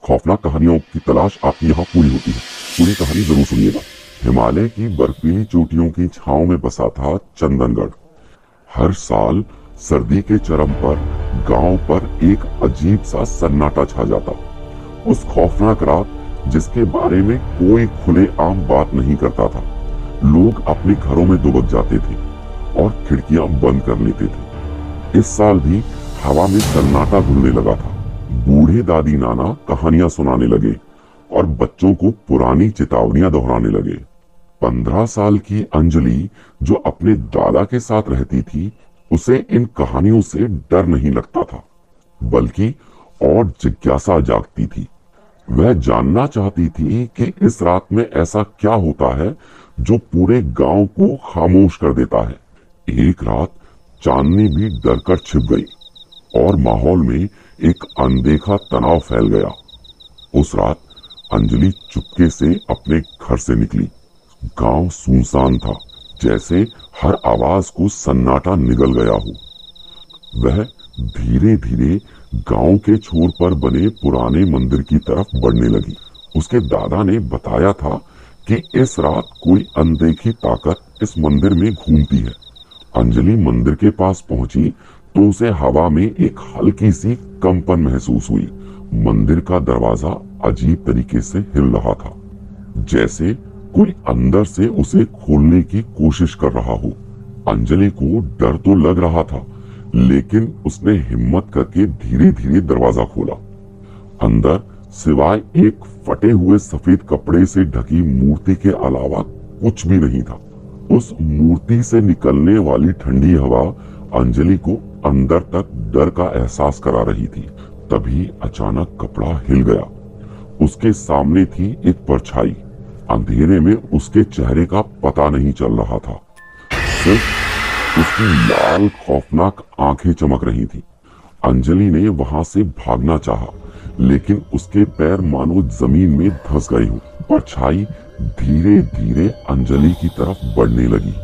खौफनाक कहानियों की तलाश आपकी यहाँ पूरी होती है। पूरी कहानी जरूर सुनिएगा। हिमालय की बर्फीली चोटियों की छांव में बसा था चंदनगढ़। हर साल सर्दी के चरम पर गांव पर एक अजीब सा सन्नाटा छा जाता। उस खौफनाक रात जिसके बारे में कोई खुलेआम बात नहीं करता था। लोग अपने घरों में दुबक जाते थे और खिड़कियां बंद कर लेते थे। इस साल भी हवा में सन्नाटा घुलने लगा था। बूढ़े दादी नाना कहानियां सुनाने लगे और बच्चों को पुरानी चेतावनियां दोहराने लगे। 15 साल की अंजलि, जो अपने दादा के साथ रहती थी, उसे इन कहानियों से डर नहीं लगता था, बल्कि और जिज्ञासा जागती थी। वह जानना चाहती थी कि इस रात में ऐसा क्या होता है जो पूरे गांव को खामोश कर देता है। एक रात चांदनी भी डरकर छिप गई और माहौल में एक अनदेखा तनाव फैल गया। उस रात अंजलि चुपके से अपने घर से निकली। गांव सुनसान था, जैसे हर आवाज को सन्नाटा निगल गया हो। वह धीरे धीरे गांव के छोर पर बने पुराने मंदिर की तरफ बढ़ने लगी। उसके दादा ने बताया था कि इस रात कोई अनदेखी ताकत इस मंदिर में घूमती है। अंजलि मंदिर के पास पहुंची तो उसे हवा में एक हल्की सी कंपन महसूस हुई। मंदिर का दरवाजा अजीब तरीके से हिल रहा था, जैसे कोई अंदर से उसे खोलने की कोशिश कर रहा हो। अंजलि को डर तो लग रहा था, लेकिन उसने हिम्मत करके धीरे धीरे दरवाजा खोला। अंदर सिवाय एक फटे हुए सफेद कपड़े से ढकी मूर्ति के अलावा कुछ भी नहीं था। उस मूर्ति से निकलने वाली ठंडी हवा अंजलि को अंदर तक डर का एहसास करा रही थी। तभी अचानक कपड़ा हिल गया। उसके सामने थी एक परछाई। अंधेरे में उसके चेहरे का पता नहीं चल रहा था, सिर्फ उसकी लाल खौफनाक आंखें चमक रही थी। अंजलि ने वहां से भागना चाहा, लेकिन उसके पैर मानो जमीन में धंस गए हो। परछाई धीरे धीरे अंजलि की तरफ बढ़ने लगी।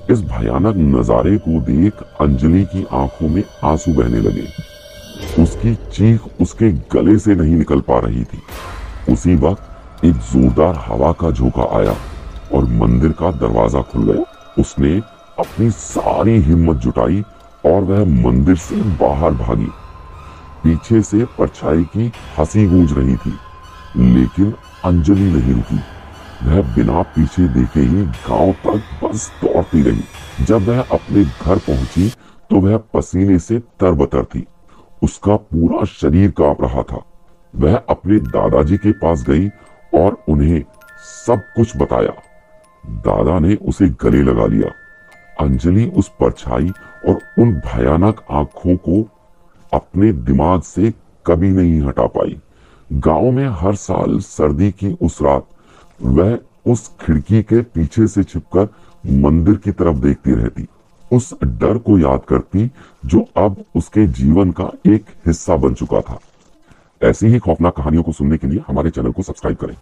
इस भयानक नजारे को देख अंजलि की आंखों में आंसू बहने लगे। उसकी चीख उसके गले से नहीं निकल पा रही थी। उसी वक्त एक जोरदार हवा का झोंका आया और मंदिर का दरवाजा खुल गया। उसने अपनी सारी हिम्मत जुटाई और वह मंदिर से बाहर भागी। पीछे से परछाई की हंसी गूंज रही थी, लेकिन अंजलि नहीं रुकी। वह बिना पीछे देखे ही गांव तक बस दौड़ती रही। जब वह अपने घर पहुंची तो वह पसीने से तरबतर थी। उसका पूरा शरीर कांप रहा था। वह अपने दादाजी के पास गई और उन्हें सब कुछ बताया। दादा ने उसे गले लगा लिया। अंजलि उस परछाई और उन भयानक आंखों को अपने दिमाग से कभी नहीं हटा पाई। गांव में हर साल सर्दी की उस रात वह उस खिड़की के पीछे से छिपकर मंदिर की तरफ देखती रहती, उस डर को याद करती जो अब उसके जीवन का एक हिस्सा बन चुका था। ऐसी ही खौफनाक कहानियों को सुनने के लिए हमारे चैनल को सब्सक्राइब करें।